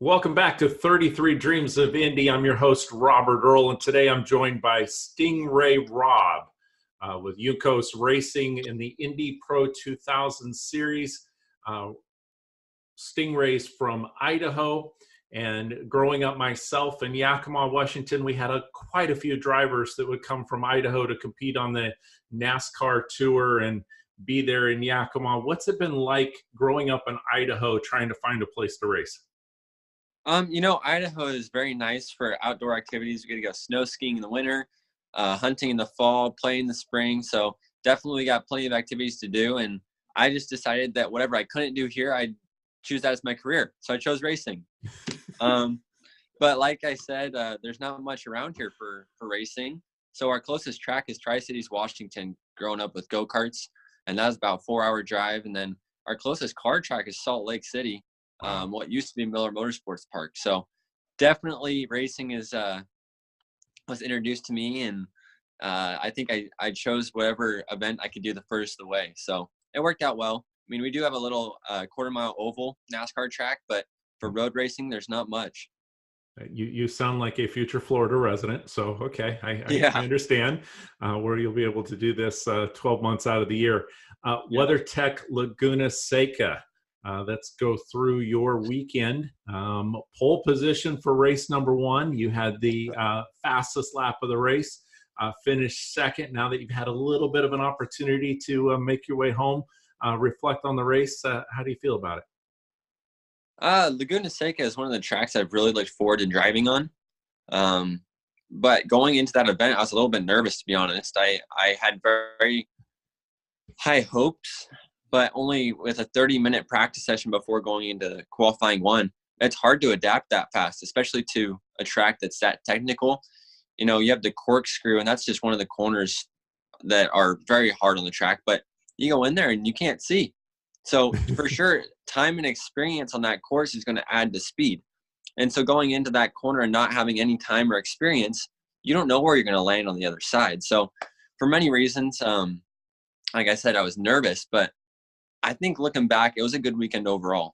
Welcome back to 33 Dreams of Indy. I'm your host, Robert Earl, and today I'm joined by Ray Robb with Yukos Racing in the Indy Pro 2000 series. Stingray's from Idaho, and growing up myself in Yakima, Washington, we had quite a few drivers that would come from Idaho to compete on the NASCAR tour and be there in Yakima. What's it been like growing up in Idaho trying to find a place to race? Idaho is very nice for outdoor activities. We get to go snow skiing in the winter, hunting in the fall, playing in the spring. So definitely got plenty of activities to do. And I just decided that whatever I couldn't do here, I'd choose that as my career. So I chose racing. But like I said, there's not much around here for racing. So our closest track is Tri-Cities, Washington, growing up with go-karts. And that was about a 4-hour drive. And then our closest car track is Salt Lake City. What used to be Miller Motorsports Park. So definitely racing was introduced to me, and I think I chose whatever event I could do the furthest away. So it worked out well. I mean, we do have a little quarter-mile oval NASCAR track, but for road racing, there's not much. You sound like a future Florida resident, so okay, Yeah. I understand where you'll be able to do this 12 months out of the year. WeatherTech Laguna Seca. Let's go through your weekend. Pole position for race number 1. You had the fastest lap of the race, finished second. Now that you've had a little bit of an opportunity to make your way home, reflect on the race, how do you feel about it? Laguna Seca is one of the tracks I've really looked forward to driving on. But going into that event, I was a little bit nervous, to be honest. I had very high hopes, but only with a 30-minute practice session before going into qualifying 1. It's hard to adapt that fast, especially to a track that's that technical. You know, you have the corkscrew, and that's just one of the corners that are very hard on the track, but you go in there and you can't see. So for sure, time and experience on that course is going to add to speed. And so going into that corner and not having any time or experience, you don't know where you're going to land on the other side. So for many reasons, like I said, I was nervous, but I think looking back, it was a good weekend overall.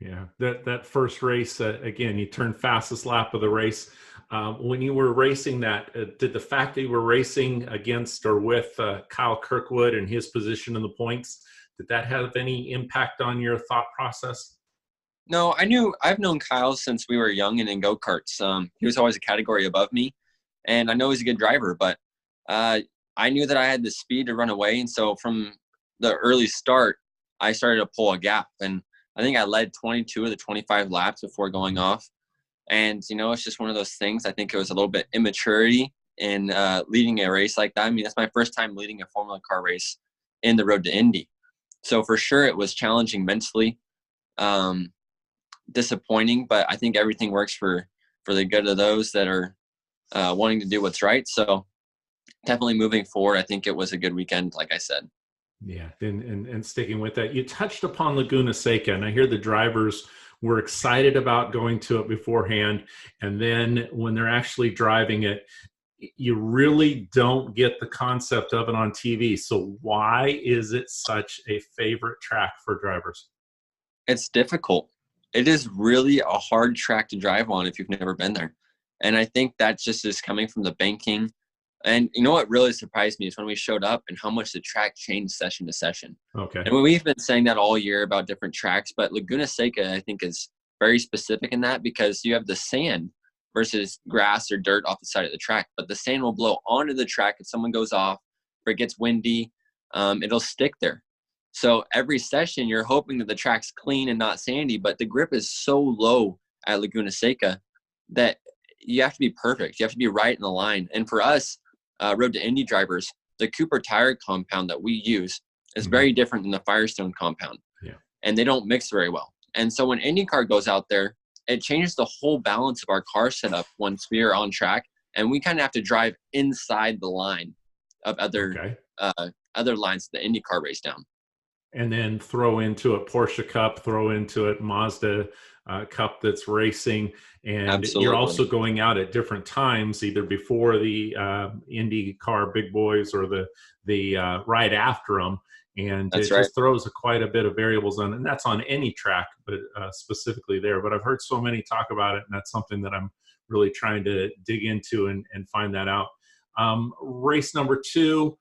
Yeah, that first race, again, you turned fastest lap of the race. When you were racing that, did the fact that you were racing against or with Kyle Kirkwood and his position in the points, did that have any impact on your thought process? No, I've known Kyle since we were young and in go-karts. He was always a category above me, and I know he's a good driver, but I knew that I had the speed to run away. And so from the early start, I started to pull a gap, and I think I led 22 of the 25 laps before going off. And, it's just one of those things. I think it was a little bit immaturity in leading a race like that. I mean, that's my first time leading a Formula car race in the road to Indy. So for sure it was challenging mentally, disappointing, but I think everything works for the good of those that are wanting to do what's right. So definitely moving forward, I think it was a good weekend, like I said. Yeah, and sticking with that, you touched upon Laguna Seca, and I hear the drivers were excited about going to it beforehand, and then when they're actually driving it, you really don't get the concept of it on TV. So why is it such a favorite track for drivers? It's difficult. It is really a hard track to drive on if you've never been there. And I think that just is coming from the banking. And you know what really surprised me is when we showed up and how much the track changed session to session. Okay. And we've been saying that all year about different tracks, but Laguna Seca, I think, is very specific in that because you have the sand versus grass or dirt off the side of the track. But the sand will blow onto the track if someone goes off or it gets windy. It'll stick there. So every session, you're hoping that the track's clean and not sandy, but the grip is so low at Laguna Seca that you have to be perfect. You have to be right in the line. And for us, Road to Indy drivers, the Cooper tire compound that we use is very different than the Firestone compound. Yeah. And they don't mix very well. And so when IndyCar goes out there, it changes the whole balance of our car setup once we are on track. And we kind of have to drive inside the line of other lines the IndyCar race down. And then throw into it Porsche Cup, throw into it Mazda Cup that's racing. And Absolutely. You're also going out at different times, either before the IndyCar big boys or the right after them. and That's it right. just throws quite a bit of variables on, and that's on any track, but specifically there. But I've heard so many talk about it, and that's something that I'm really trying to dig into and find that out. Race number 2,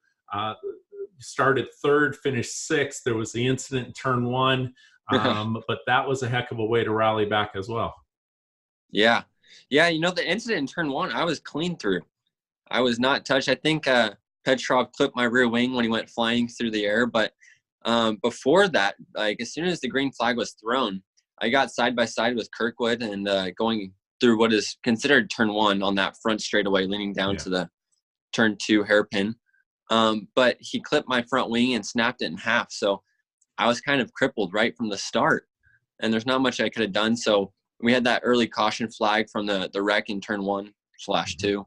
started third, finished sixth. There was the incident in turn 1, but that was a heck of a way to rally back as well. Yeah. The incident in turn 1, I was clean through. I was not touched. I think Petrov clipped my rear wing when he went flying through the air. But before that, like as soon as the green flag was thrown, I got side by side with Kirkwood and going through what is considered turn 1 on that front straightaway, leaning down to the turn 2 hairpin. But he clipped my front wing and snapped it in half. So I was kind of crippled right from the start, and there's not much I could have done. So we had that early caution flag from the wreck in turn 1/2.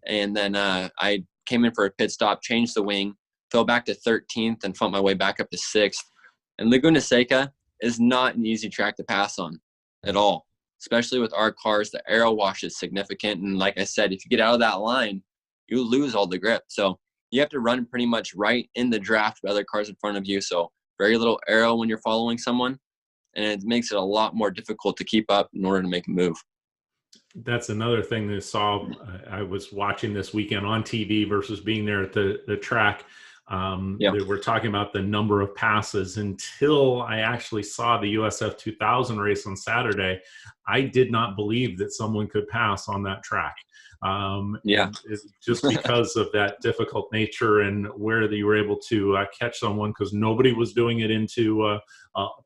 And then I came in for a pit stop, changed the wing, fell back to 13th, and fought my way back up to 6th. And Laguna Seca is not an easy track to pass on at all, especially with our cars. The aero wash is significant. And like I said, if you get out of that line, you lose all the grip. So you have to run pretty much right in the draft with other cars in front of you. So very little aero when you're following someone. And it makes it a lot more difficult to keep up in order to make a move. That's another thing that I was watching this weekend on TV versus being there at the track. They were talking about the number of passes. Until I actually saw the USF 2000 race on Saturday, I did not believe that someone could pass on that track. Just because of that difficult nature and where you were able to catch someone, because nobody was doing it into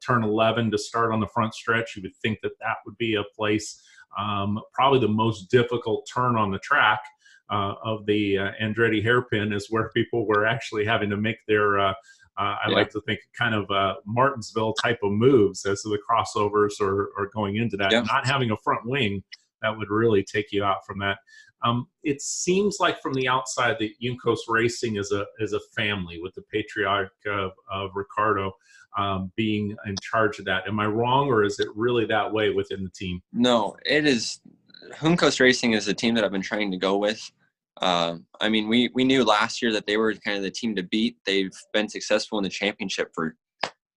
turn 11 to start on the front stretch. You would think that would be a place, probably the most difficult turn on the track of the Andretti hairpin, is where people were actually having to make their I like to think kind of Martinsville type of moves as to the crossovers or going into that. Not having a front wing, that would really take you out from that. It seems like from the outside that Juncos Racing is a family, with the patriarch of Ricardo being in charge of that. Am I wrong, or is it really that way within the team? No, it is. Juncos Racing is a team that I've been trying to go with. I mean, we knew last year that they were kind of the team to beat. They've been successful in the championship for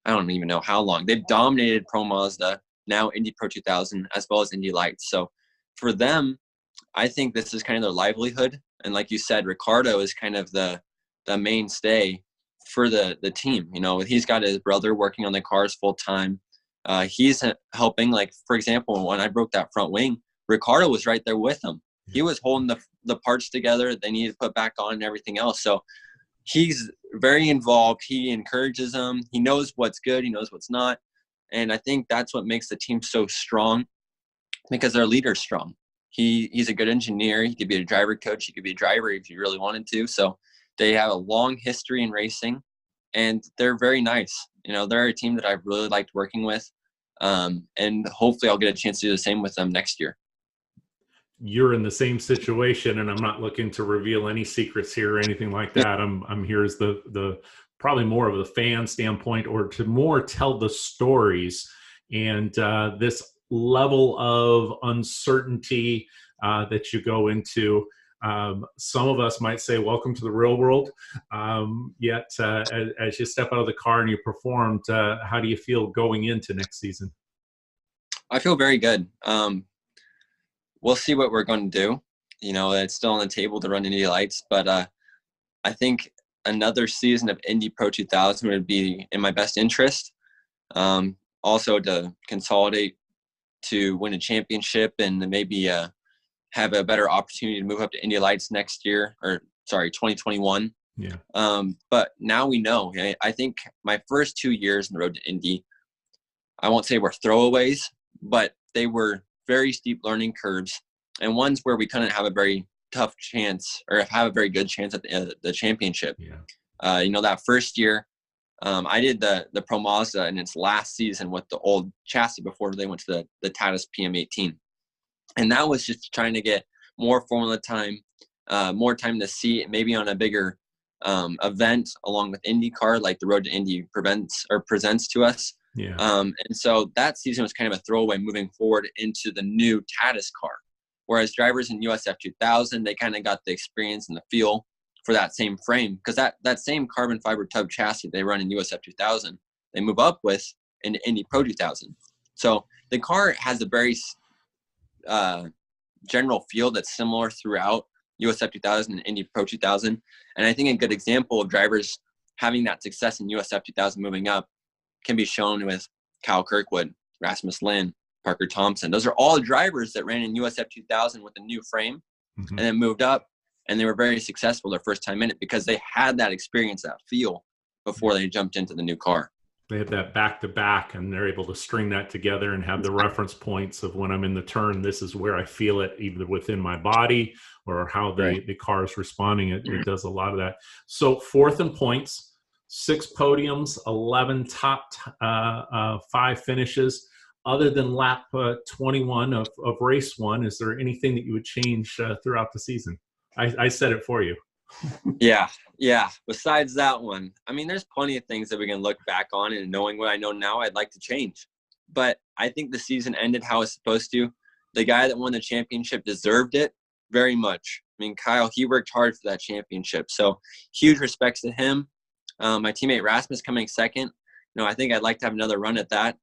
I don't even know how long. They've dominated Pro Mazda, now Indy Pro 2000, as well as Indy Lights. So for them, I think this is kind of their livelihood. And like you said, Ricardo is kind of the mainstay for the team. You know, he's got his brother working on the cars full time. He's helping, like, for example, when I broke that front wing, Ricardo was right there with him. He was holding the parts together they needed to put back on and everything else. So he's very involved. He encourages them. He knows what's good. He knows what's not. And I think that's what makes the team so strong, because their leader's strong. He's a good engineer. He could be a driver coach. He could be a driver if you really wanted to. So they have a long history in racing, and they're very nice. You know, they're a team that I've really liked working with. And hopefully I'll get a chance to do the same with them next year. You're in the same situation, and I'm not looking to reveal any secrets here or anything like that. I'm here as the probably more of the fan standpoint, or to more tell the stories, and this level of uncertainty that you go into. Some of us might say, welcome to the real world. Yet as you step out of the car and you performed, how do you feel going into next season? I feel very good. We'll see what we're going to do. You know, it's still on the table to run Indy Lights, but I think another season of Indy Pro 2000 would be in my best interest. Also to consolidate to win a championship and maybe have a better opportunity to move up to Indy Lights next year, 2021. Yeah. But now we know. I think my first 2 years on the road to Indy, I won't say were throwaways, but they were very steep learning curves, and ones where we couldn't have a very tough chance or have a very good chance at the championship. Yeah. You know, that first year, I did the Pro Mazda in its last season with the old chassis before they went to the Tatis PM18. And that was just trying to get more formula time, more time to see it, maybe on a bigger event along with IndyCar, like the Road to Indy presents to us. Yeah. And so that season was kind of a throwaway moving forward into the new Tatis car. Whereas drivers in USF 2000, they kind of got the experience and the feel for that same frame, because that same carbon fiber tub chassis they run in USF 2000, they move up with in Indy Pro 2000. So the car has a very general feel that's similar throughout USF 2000 and Indy Pro 2000. And I think a good example of drivers having that success in USF 2000 moving up can be shown with Kyle Kirkwood, Rasmus Lynn, Parker Thompson. Those are all drivers that ran in USF 2000 with a new frame and then moved up, and they were very successful their first time in it because they had that experience, that feel before they jumped into the new car. They have that back-to-back, and they're able to string that together and have the reference points of when I'm in the turn, this is where I feel it, either within my body or how the car is responding. It does a lot of that. So 4th in points, 6 podiums, 11 top 5 finishes. Other than lap 21 of race 1, is there anything that you would change throughout the season? I said it for you. Yeah. Besides that one, I mean, there's plenty of things that we can look back on, and knowing what I know now, I'd like to change. But I think the season ended how it's supposed to. The guy that won the championship deserved it very much. I mean, Kyle, he worked hard for that championship. So huge respects to him. My teammate Rasmus coming second. I think I'd like to have another run at that.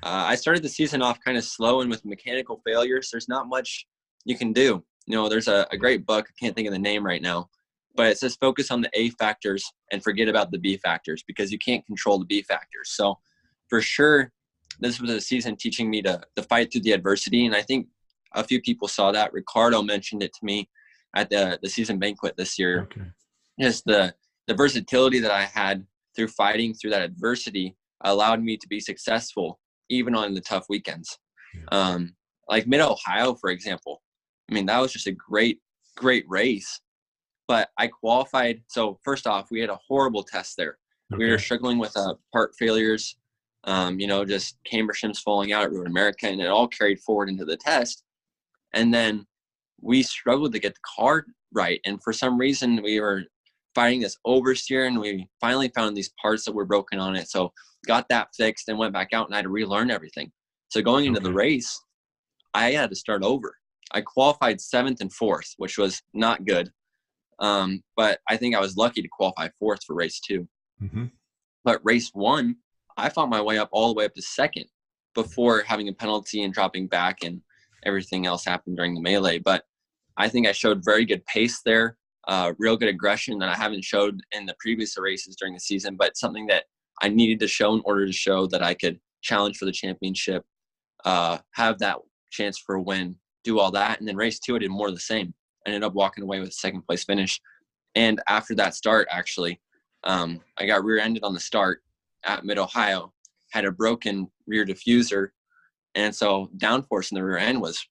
I started the season off kind of slow, and with mechanical failures, there's not much you can do. There's a great book. I can't think of the name right now, but it says focus on the A factors and forget about the B factors, because you can't control the B factors. So for sure, this was a season teaching me to fight through the adversity. And I think a few people saw that. Ricardo mentioned it to me at the season banquet this year. Okay. Just the versatility that I had through fighting through that adversity allowed me to be successful even on the tough weekends. Yeah. Like Mid-Ohio, for example. I mean, that was just a great race. But I qualified. So first off, we had a horrible test there. Okay. We were struggling with part failures, just camber shims falling out at Road America, and it all carried forward into the test. And then we struggled to get the car right. And for some reason, we were fighting this oversteer, and we finally found these parts that were broken on it. So got that fixed and went back out, and I had to relearn everything. So going into the race, I had to start over. I qualified 7th and 4th, which was not good. But I think I was lucky to qualify 4th for race 2. Mm-hmm. But race 1, I fought my way up all the way up to 2nd before having a penalty and dropping back, and everything else happened during the melee. But I think I showed very good pace there, real good aggression that I haven't showed in the previous races during the season, but something that I needed to show in order to show that I could challenge for the championship, have that chance for a win, do all that. And then race 2, I did more of the same. I ended up walking away with a 2nd place finish. And after that start, actually, I got rear-ended on the start at Mid-Ohio, had a broken rear diffuser. And so downforce in the rear end was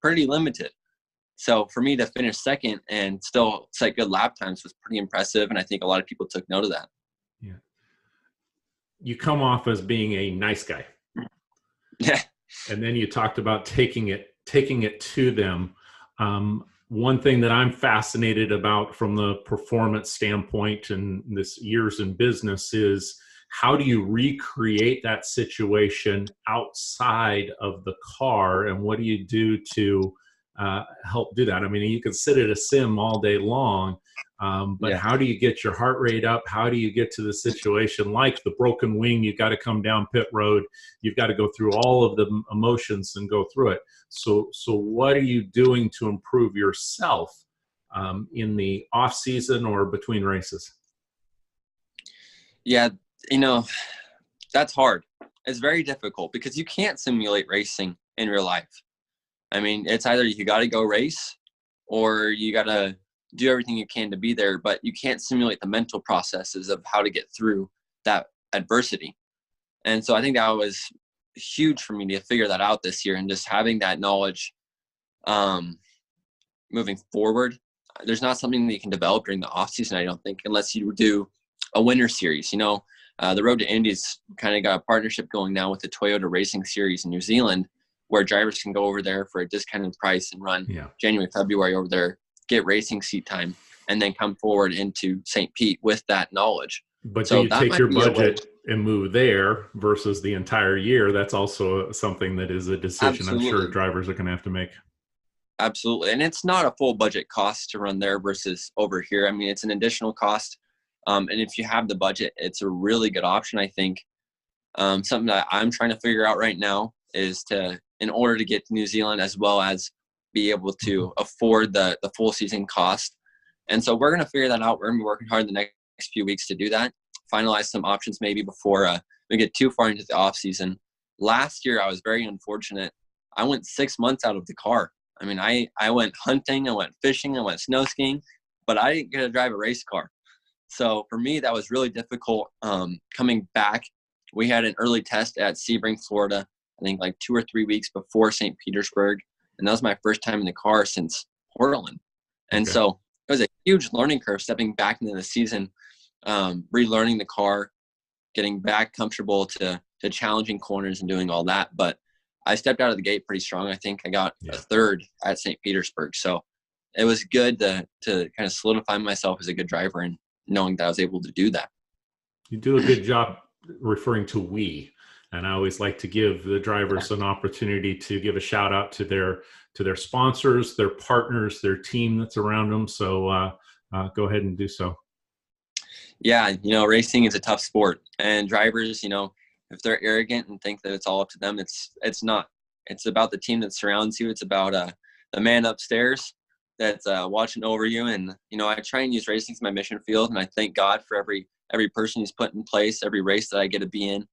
pretty limited. So for me to finish 2nd and still set good lap times was pretty impressive. And I think a lot of people took note of that. Yeah. You come off as being a nice guy. Yeah. And then you talked about taking it to them. One thing that I'm fascinated about from the performance standpoint and this years in business is, how do you recreate that situation outside of the car, and what do you do to help do that? I mean, you can sit at a sim all day long, but how do you get your heart rate up? How do you get to the situation like the broken wing? You've got to come down pit road. You've got to go through all of the emotions and go through it. So what are you doing to improve yourself in the off season or between races? Yeah, that's hard. It's very difficult because you can't simulate racing in real life. I mean, it's either you got to go race or you got to do everything you can to be there, but you can't simulate the mental processes of how to get through that adversity. And so I think that was huge for me to figure that out this year, and just having that knowledge moving forward. There's not something that you can develop during the off season, I don't think, unless you do a winter series. The Road to Indy's kind of got a partnership going now with the Toyota Racing Series in New Zealand, where drivers can go over there for a discounted price and run January, February over there, get racing seat time, and then come forward into St. Pete with that knowledge. But so do you take your budget and move there versus the entire year? That's also something that is a decision I'm sure drivers are going to have to make. Absolutely. And it's not a full budget cost to run there versus over here. I mean, it's an additional cost. And if you have the budget, it's a really good option, I think. Something that I'm trying to figure out right now is in order to get to New Zealand, as well as be able to afford the full season cost. And so we're going to figure that out. We're going to be working hard the next few weeks to do that, finalize some options maybe before we get too far into the off season. Last year, I was very unfortunate. I went 6 months out of the car. I mean, I went hunting, I went fishing, I went snow skiing, but I didn't get to drive a race car. So for me, that was really difficult. Coming back, we had an early test at Sebring, Florida, I think like 2 or 3 weeks before St. Petersburg. And that was my first time in the car since Portland. And so it was a huge learning curve stepping back into the season, relearning the car, getting back comfortable to challenging corners and doing all that. But I stepped out of the gate pretty strong. I think I got a third at St. Petersburg. So it was good to kind of solidify myself as a good driver and knowing that I was able to do that. You do a good job referring to we. And I always like to give the drivers an opportunity to give a shout out to their sponsors, their partners, their team that's around them. So go ahead and do so. Yeah, racing is a tough sport, and drivers, if they're arrogant and think that it's all up to them, it's not. It's about the team that surrounds you. It's about the man upstairs that's watching over you. And I try and use racing as my mission field, and I thank God for every person He's put in place, every race that I get to be in.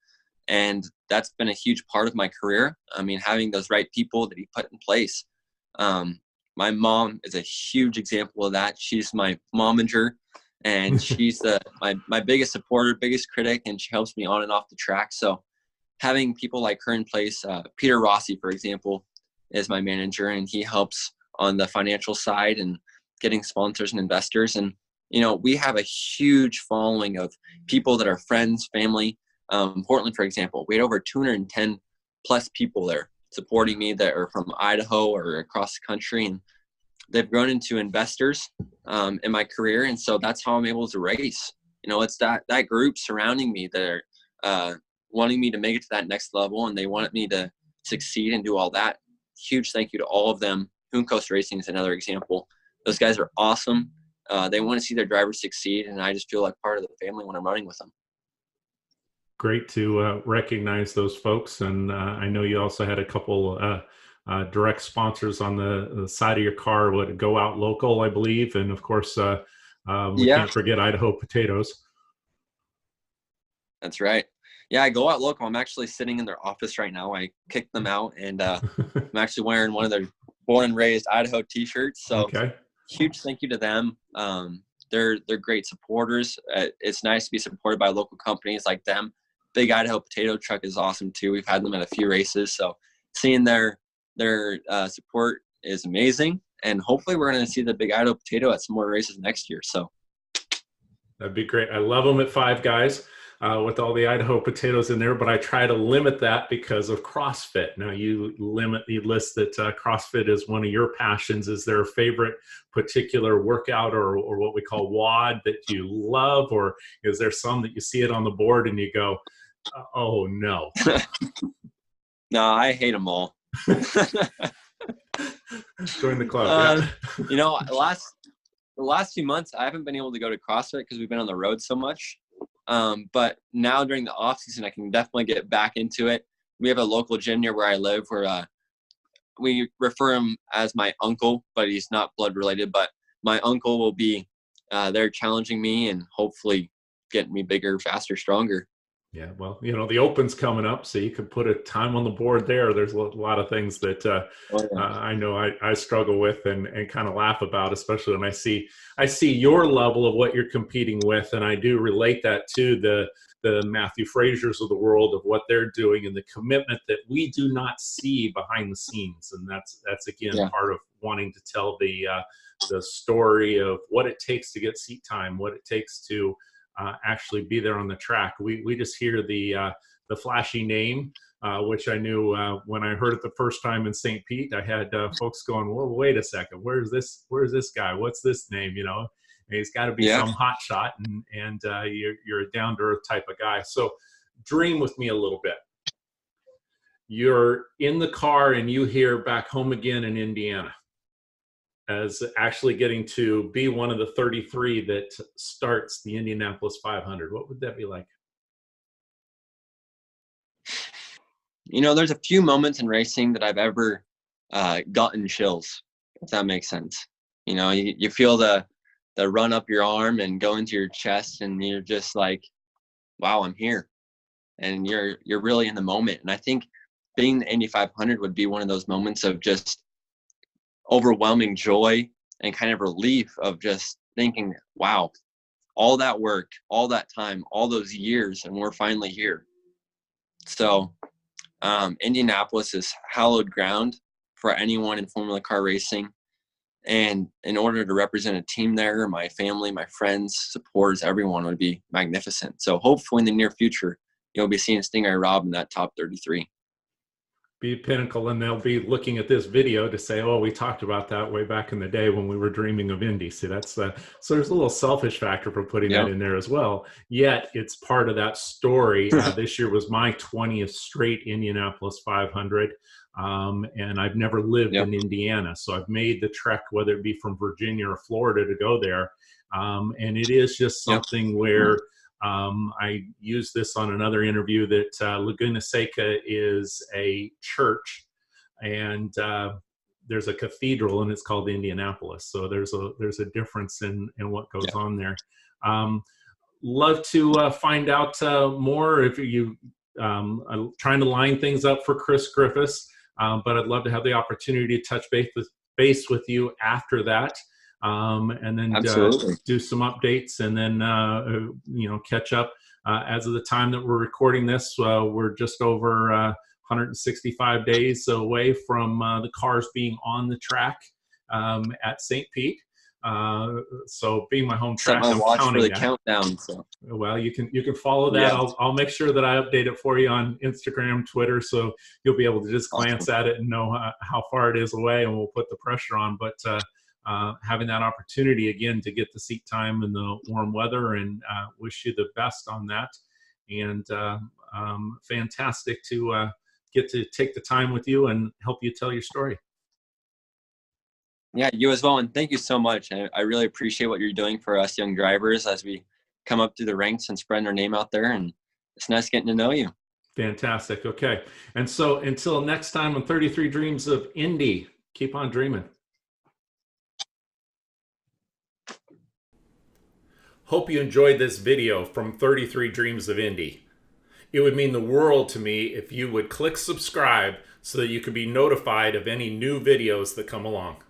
And that's been a huge part of my career. I mean, having those right people that He put in place. My mom is a huge example of that. She's my momager, and she's my biggest supporter, biggest critic, and she helps me on and off the track. So having people like her in place, Peter Rossi, for example, is my manager, and he helps on the financial side and getting sponsors and investors. And, we have a huge following of people that are friends, family. Portland, for example, we had over 210 plus people there supporting me that are from Idaho or across the country. And they've grown into investors in my career. And so that's how I'm able to race. It's that group surrounding me that are wanting me to make it to that next level, and they wanted me to succeed and do all that. Huge thank you to all of them. Hoon Coast Racing is another example. Those guys are awesome. They want to see their drivers succeed, and I just feel like part of the family when I'm running with them. Great to recognize those folks. And I know you also had a couple direct sponsors on the side of your car, Go Out Local, I believe. And of course, we can't forget Idaho Potatoes. That's right. Yeah, I Go Out Local. I'm actually sitting in their office right now. I kicked them out, and I'm actually wearing one of their Born and Raised Idaho t-shirts. So huge thank you to them. They're great supporters. It's nice to be supported by local companies like them. Big Idaho Potato Truck is awesome too. We've had them at a few races, so seeing their support is amazing. And hopefully, we're going to see the Big Idaho Potato at some more races next year. So that'd be great. I love them at Five Guys with all the Idaho potatoes in there, but I try to limit that because of CrossFit. Now, you list that CrossFit is one of your passions. Is there a favorite particular workout or what we call WOD that you love, or is there some that you see it on the board and you go, oh no? No, I hate them all. Join the club. The last few months I haven't been able to go to CrossFit because we've been on the road so much. But now during the off season, I can definitely get back into it. We have a local gym near where I live where we refer him as my uncle, but he's not blood related. But my uncle will be there challenging me and hopefully getting me bigger, faster, stronger. Yeah, well, the Open's coming up, so you could put a time on the board there. There's a lot of things that I know I struggle with and kind of laugh about, especially when I see your level of what you're competing with, and I do relate that to the Matthew Frasers of the world of what they're doing and the commitment that we do not see behind the scenes, and that's again part of wanting to tell the story of what it takes to get seat time, what it takes to actually be there on the track. We just hear the flashy name, which I knew when I heard it the first time in St. Pete. I had folks going, "Well, wait a second, where's this guy? What's this name?" And he's got to be some hot shot, and you're a down to earth type of guy. So, dream with me a little bit. You're in the car and you hear back home again in Indiana. as actually getting to be one of the 33 that starts the Indianapolis 500? What would that be like? There's a few moments in racing that I've ever gotten chills, if that makes sense. You feel the run up your arm and go into your chest, and you're just like, wow, I'm here. And you're really in the moment. And I think being the Indy 500 would be one of those moments of just overwhelming joy and kind of relief of just thinking, wow, all that work, all that time, all those years, and we're finally here. So Indianapolis is hallowed ground for anyone in Formula Car racing. And in order to represent a team there, my family, my friends, supporters, everyone would be magnificent. So hopefully in the near future, you'll be seeing Ray Robb in that top 33. Be a pinnacle, and they'll be looking at this video to say, oh, we talked about that way back in the day when we were dreaming of Indy. See, that's so there's a little selfish factor for putting that in there as well. Yet it's part of that story. This year was my 20th straight Indianapolis 500. And I've never lived in Indiana, so I've made the trek, whether it be from Virginia or Florida, to go there. And it is just something where I used this on another interview that Laguna Seca is a church, and there's a cathedral, and it's called Indianapolis. So there's a difference in what goes on there. Love to find out more if you I'm trying to line things up for Chris Griffiths, but I'd love to have the opportunity to touch base with you after that. And then do some updates, and then catch up. As of the time that we're recording this, we're just over 165 days away from the cars being on the track at St. Pete. So being my home track, I'm counting for the that. countdown. So. Well, you can follow that. I'll make sure that I update it for you on Instagram, Twitter, so you'll be able to just glance at it and know how far it is away, and we'll put the pressure on. But having that opportunity again to get the seat time in the warm weather, and wish you the best on that. And fantastic to get to take the time with you and help you tell your story. Yeah, you as well. And thank you so much. I really appreciate what you're doing for us young drivers as we come up through the ranks and spreading our name out there. And it's nice getting to know you. Fantastic. Okay. And so until next time on 33 Dreams of Indy, keep on dreaming. Hope you enjoyed this video from 33 Dreams of Indy. It would mean the world to me if you would click subscribe so that you could be notified of any new videos that come along.